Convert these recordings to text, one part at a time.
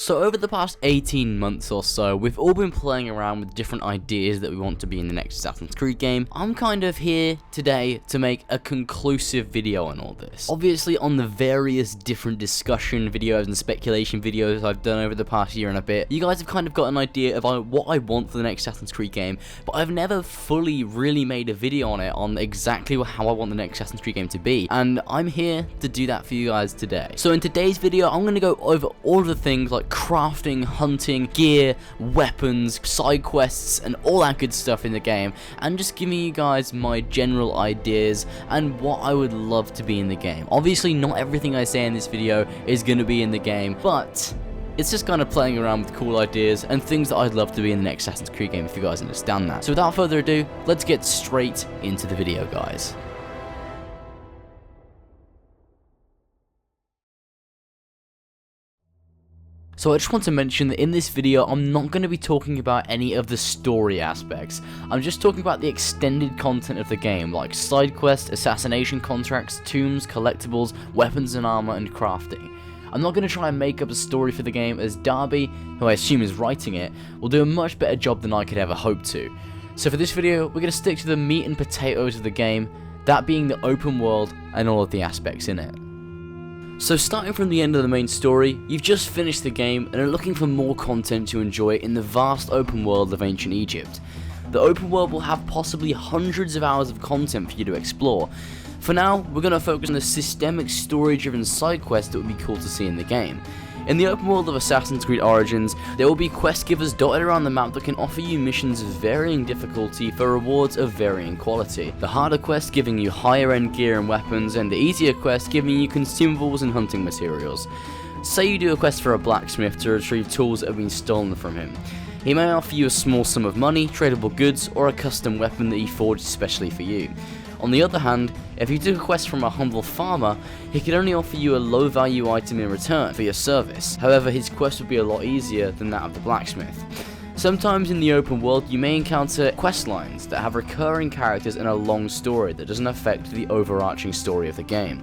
So over the past 18 months or so, we've all been playing around with different ideas that we want to be in the next Assassin's Creed game. I'm kind of here today to make a conclusive video on all this. Obviously, on the various different discussion videos and speculation videos I've done over the past year and a bit, you guys have kind of got an idea of what I want for the next Assassin's Creed game, but I've never fully really made a video on it, on exactly how I want the next Assassin's Creed game to be, and I'm here to do that for you guys today. So in today's video, I'm going to go over all of the things like crafting, hunting, gear, weapons, side quests, and all that good stuff in the game, and just giving you guys my general ideas and what I would love to be in the game. Obviously, not everything I say in this video is going to be in the game, but it's just kind of playing around with cool ideas and things that I'd love to be in the next Assassin's Creed game, if you guys understand that. So without further ado, let's get straight into the video, guys. So I just want to mention that in this video, I'm not going to be talking about any of the story aspects. I'm just talking about the extended content of the game, like side quests, assassination contracts, tombs, collectibles, weapons and armor, and crafting. I'm not going to try and make up a story for the game, as Darby, who I assume is writing it, will do a much better job than I could ever hope to. So for this video, we're going to stick to the meat and potatoes of the game, that being the open world and all of the aspects in it. So starting from the end of the main story, you've just finished the game and are looking for more content to enjoy in the vast open world of ancient Egypt. The open world will have possibly hundreds of hours of content for you to explore. For now, we're going to focus on the systemic story-driven side quests that would be cool to see in the game. In the open world of Assassin's Creed Origins, there will be quest givers dotted around the map that can offer you missions of varying difficulty for rewards of varying quality. The harder quests giving you higher end gear and weapons, and the easier quests giving you consumables and hunting materials. Say you do a quest for a blacksmith to retrieve tools that have been stolen from him. He may offer you a small sum of money, tradable goods, or a custom weapon that he forged especially for you. On the other hand, if you took a quest from a humble farmer, he could only offer you a low value item in return for your service. However, his quest would be a lot easier than that of the blacksmith. Sometimes in the open world, you may encounter quest lines that have recurring characters and a long story that doesn't affect the overarching story of the game.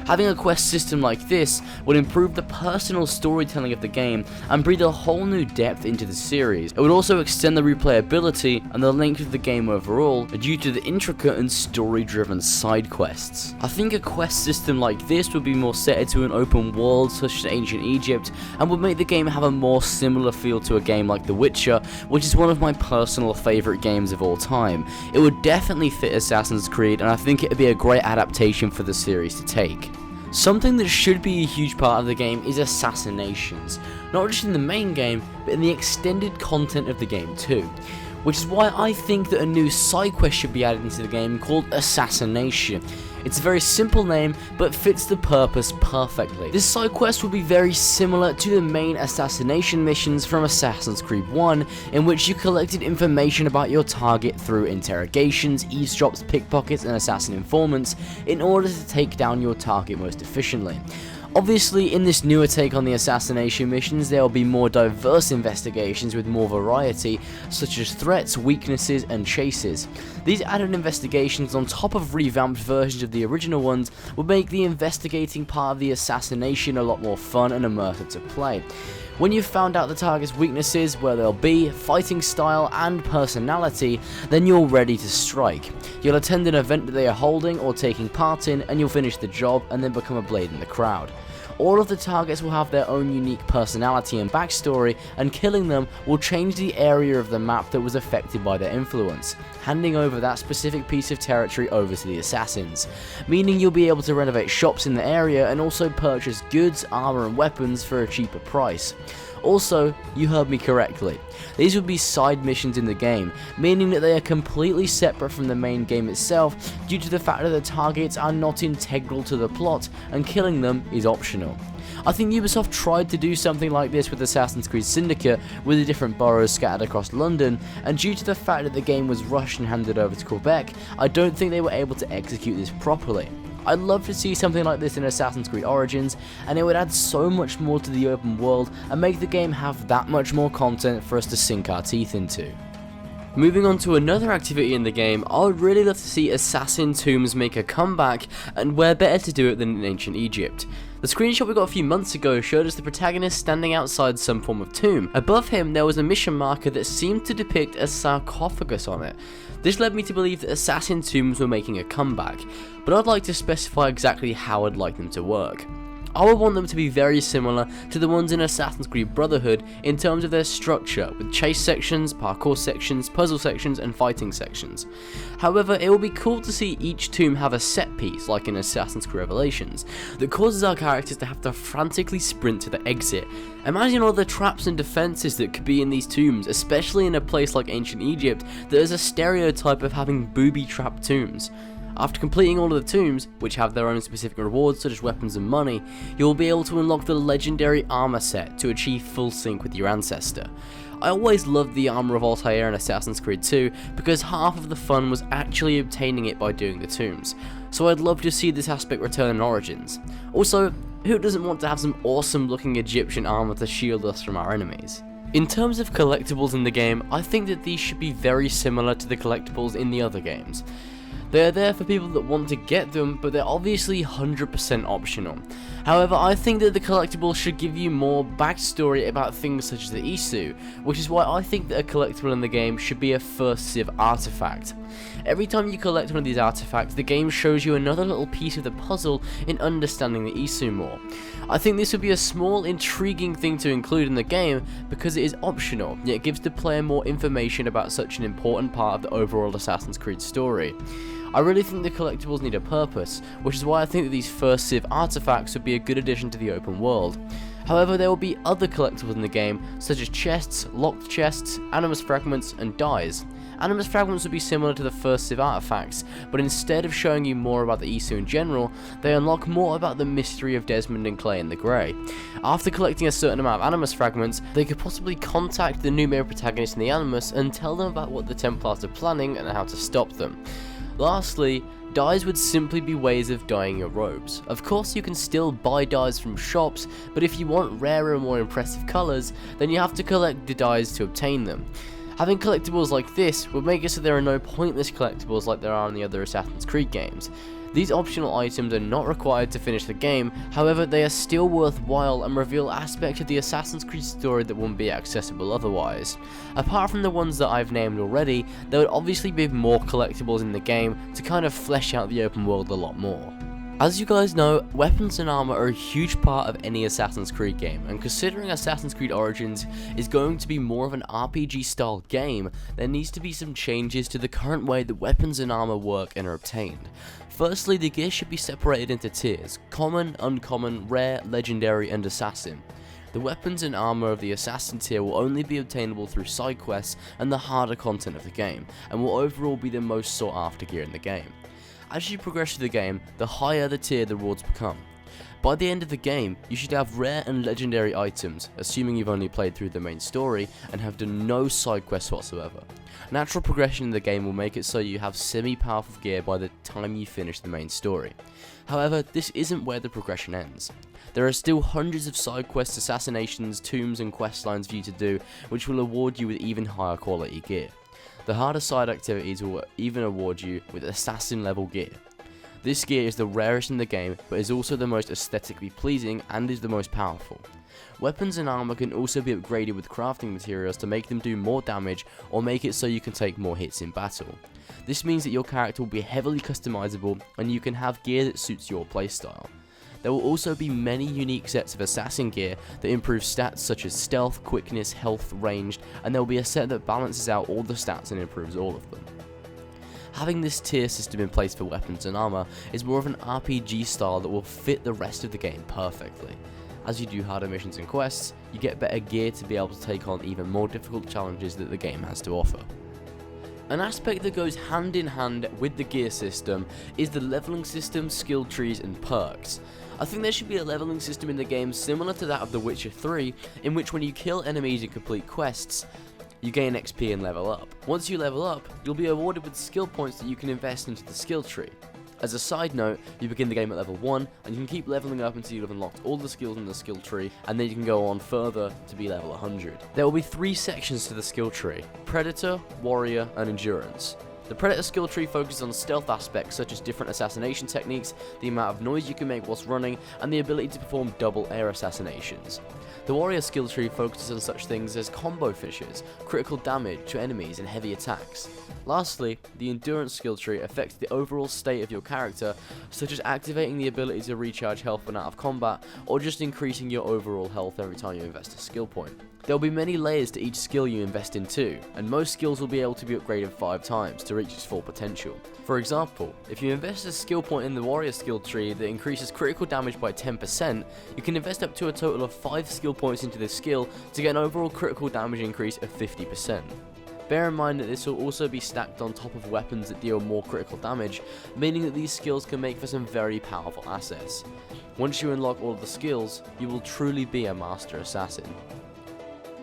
Having a quest system like this would improve the personal storytelling of the game and breathe a whole new depth into the series. It would also extend the replayability and the length of the game overall due to the intricate and story-driven side quests. I think a quest system like this would be more set to an open world such as ancient Egypt and would make the game have a more similar feel to a game like The Witcher, which is one of my personal favourite games of all time. It would definitely fit Assassin's Creed, and I think it would be a great adaptation for the series to take. Something that should be a huge part of the game is Assassinations, not just in the main game, but in the extended content of the game too. Which is why I think that a new side quest should be added into the game called Assassination. It's a very simple name, but fits the purpose perfectly. This side quest will be very similar to the main assassination missions from Assassin's Creed 1, in which you collected information about your target through interrogations, eavesdrops, pickpockets, and assassin informants in order to take down your target most efficiently. Obviously, in this newer take on the assassination missions, there will be more diverse investigations with more variety, such as threats, weaknesses, and chases. These added investigations on top of revamped versions of the original ones will make the investigating part of the assassination a lot more fun and immersive to play. When you've found out the target's weaknesses, where they'll be, fighting style, and personality, then you're ready to strike. You'll attend an event that they are holding or taking part in, and you'll finish the job and then become a blade in the crowd. All of the targets will have their own unique personality and backstory, and killing them will change the area of the map that was affected by their influence, handing over that specific piece of territory over to the assassins, meaning you'll be able to renovate shops in the area and also purchase goods, armor, and weapons for a cheaper price. Also, you heard me correctly, these would be side missions in the game, meaning that they are completely separate from the main game itself due to the fact that the targets are not integral to the plot and killing them is optional. I think Ubisoft tried to do something like this with Assassin's Creed Syndicate with the different boroughs scattered across London, and due to the fact that the game was rushed and handed over to Quebec, I don't think they were able to execute this properly. I'd love to see something like this in Assassin's Creed Origins, and it would add so much more to the open world and make the game have that much more content for us to sink our teeth into. Moving on to another activity in the game, I would really love to see assassin tombs make a comeback, and where better to do it than in ancient Egypt. The screenshot we got a few months ago showed us the protagonist standing outside some form of tomb. Above him there was a mission marker that seemed to depict a sarcophagus on it. This led me to believe that assassin tombs were making a comeback, but I'd like to specify exactly how I'd like them to work. I would want them to be very similar to the ones in Assassin's Creed Brotherhood in terms of their structure, with chase sections, parkour sections, puzzle sections, and fighting sections. However, it will be cool to see each tomb have a set piece, like in Assassin's Creed Revelations, that causes our characters to have to frantically sprint to the exit. Imagine all the traps and defenses that could be in these tombs, especially in a place like ancient Egypt that is a stereotype of having booby-trapped tombs. After completing all of the tombs, which have their own specific rewards such as weapons and money, you will be able to unlock the legendary armor set to achieve full sync with your ancestor. I always loved the armor of Altair in Assassin's Creed 2 because half of the fun was actually obtaining it by doing the tombs, so I'd love to see this aspect return in Origins. Also, who doesn't want to have some awesome looking Egyptian armor to shield us from our enemies? In terms of collectibles in the game, I think that these should be very similar to the collectibles in the other games. They are there for people that want to get them, but they're obviously 100% optional. However, I think that the collectibles should give you more backstory about things such as the Isu, which is why I think that a collectible in the game should be a first Civ artifact. Every time you collect one of these artifacts, the game shows you another little piece of the puzzle in understanding the Isu more. I think this would be a small, intriguing thing to include in the game because it is optional, yet it gives the player more information about such an important part of the overall Assassin's Creed story. I really think the collectibles need a purpose, which is why I think that these first Civ artifacts would be a good addition to the open world. However, there will be other collectibles in the game, such as chests, locked chests, animus fragments, and dies. Animus fragments would be similar to the first Civ artifacts, but instead of showing you more about the Isu in general, they unlock more about the mystery of Desmond and Clay in the Grey. After collecting a certain amount of animus fragments, they could possibly contact the new male protagonist in the Animus and tell them about what the Templars are planning and how to stop them. Lastly, dyes would simply be ways of dyeing your robes. Of course you can still buy dyes from shops, but if you want rarer and more impressive colours, then you have to collect the dyes to obtain them. Having collectibles like this would make it so there are no pointless collectibles like there are in the other Assassin's Creed games. These optional items are not required to finish the game, however they are still worthwhile and reveal aspects of the Assassin's Creed story that wouldn't be accessible otherwise. Apart from the ones that I've named already, there would obviously be more collectibles in the game to kind of flesh out the open world a lot more. As you guys know, weapons and armor are a huge part of any Assassin's Creed game, and considering Assassin's Creed Origins is going to be more of an RPG style game, there needs to be some changes to the current way that weapons and armor work and are obtained. Firstly, the gear should be separated into tiers: common, uncommon, rare, legendary, and assassin. The weapons and armor of the assassin tier will only be obtainable through side quests and the harder content of the game, and will overall be the most sought after gear in the game. As you progress through the game, the higher the tier the rewards become. By the end of the game, you should have rare and legendary items, assuming you've only played through the main story and have done no side quests whatsoever. Natural progression in the game will make it so you have semi-powerful gear by the time you finish the main story. However, this isn't where the progression ends. There are still hundreds of side quests, assassinations, tombs and quest lines for you to do, which will award you with even higher quality gear. The harder side activities will even award you with assassin level gear. This gear is the rarest in the game, but is also the most aesthetically pleasing and is the most powerful. Weapons and armor can also be upgraded with crafting materials to make them do more damage or make it so you can take more hits in battle. This means that your character will be heavily customizable and you can have gear that suits your playstyle. There will also be many unique sets of assassin gear that improve stats such as stealth, quickness, health, ranged, and there will be a set that balances out all the stats and improves all of them. Having this tier system in place for weapons and armor is more of an RPG style that will fit the rest of the game perfectly. As you do harder missions and quests, you get better gear to be able to take on even more difficult challenges that the game has to offer. An aspect that goes hand in hand with the gear system is the leveling system, skill trees and perks. I think there should be a leveling system in the game similar to that of The Witcher 3, in which when you kill enemies and complete quests, you gain XP and level up. Once you level up, you'll be awarded with skill points that you can invest into the skill tree. As a side note, you begin the game at level 1, and you can keep leveling up until you've unlocked all the skills in the skill tree, and then you can go on further to be level 100. There will be 3 sections to the skill tree: Predator, Warrior, and Endurance. The Predator skill tree focuses on stealth aspects such as different assassination techniques, the amount of noise you can make whilst running, and the ability to perform double air assassinations. The Warrior skill tree focuses on such things as combo finishes, critical damage to enemies, and heavy attacks. Lastly, the Endurance skill tree affects the overall state of your character, such as activating the ability to recharge health when out of combat, or just increasing your overall health every time you invest a skill point. There will be many layers to each skill you invest in too, and most skills will be able to be upgraded 5 times to reach its full potential. For example, if you invest a skill point in the Warrior skill tree that increases critical damage by 10%, you can invest up to a total of 5 skill points into this skill to get an overall critical damage increase of 50%. Bear in mind that this will also be stacked on top of weapons that deal more critical damage, meaning that these skills can make for some very powerful assets. Once you unlock all of the skills, you will truly be a master assassin.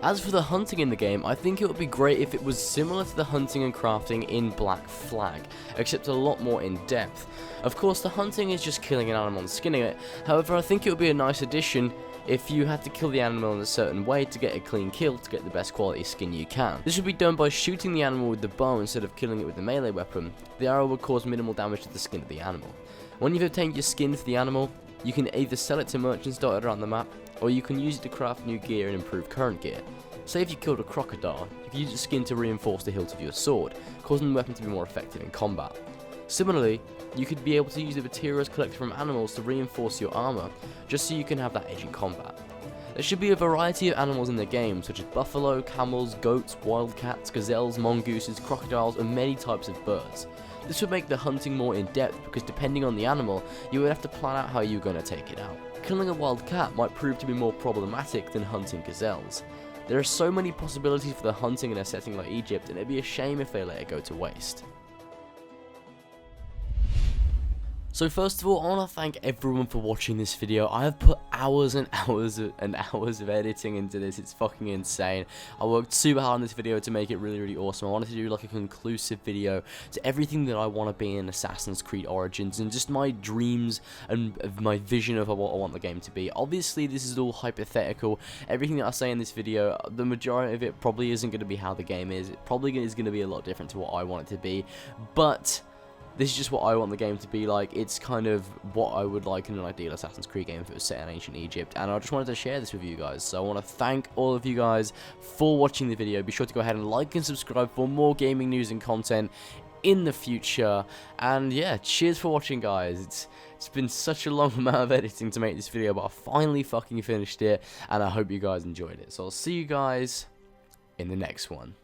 As for the hunting in the game, I think it would be great if it was similar to the hunting and crafting in Black Flag, except a lot more in depth. Of course, the hunting is just killing an animal and skinning it, however I think it would be a nice addition if you had to kill the animal in a certain way to get a clean kill to get the best quality skin you can. This would be done by shooting the animal with the bow instead of killing it with the melee weapon. The arrow would cause minimal damage to the skin of the animal. When you've obtained your skin for the animal, you can either sell it to merchants dotted around the map, or you can use it to craft new gear and improve current gear. Say if you killed a crocodile, you can use its skin to reinforce the hilt of your sword, causing the weapon to be more effective in combat. Similarly, you could be able to use the materials collected from animals to reinforce your armor, just so you can have that edge in combat. There should be a variety of animals in the game, such as buffalo, camels, goats, wildcats, gazelles, mongooses, crocodiles, and many types of birds. This would make the hunting more in-depth because depending on the animal, you would have to plan out how you're going to take it out. Killing a wild cat might prove to be more problematic than hunting gazelles. There are so many possibilities for the hunting in a setting like Egypt, and it'd be a shame if they let it go to waste. So first of all, I want to thank everyone for watching this video. I have put hours and hours and hours of editing into this. It's fucking insane. I worked super hard on this video to make it really awesome. I wanted to do like a conclusive video to everything that I want to be in Assassin's Creed Origins and just my dreams and my vision of what I want the game to be. Obviously, this is all hypothetical. Everything that I say in this video, the majority of it probably isn't going to be how the game is. It probably is going to be a lot different to what I want it to be. But this is just what I want the game to be like. It's kind of what I would like in an ideal Assassin's Creed game if it was set in ancient Egypt, and I just wanted to share this with you guys. So I want to thank all of you guys for watching the video. Be sure to go ahead and like and subscribe for more gaming news and content in the future. And yeah, cheers for watching, guys. It's been such a long amount of editing to make this video, but I finally fucking finished it, and I hope you guys enjoyed it. So I'll see you guys in the next one.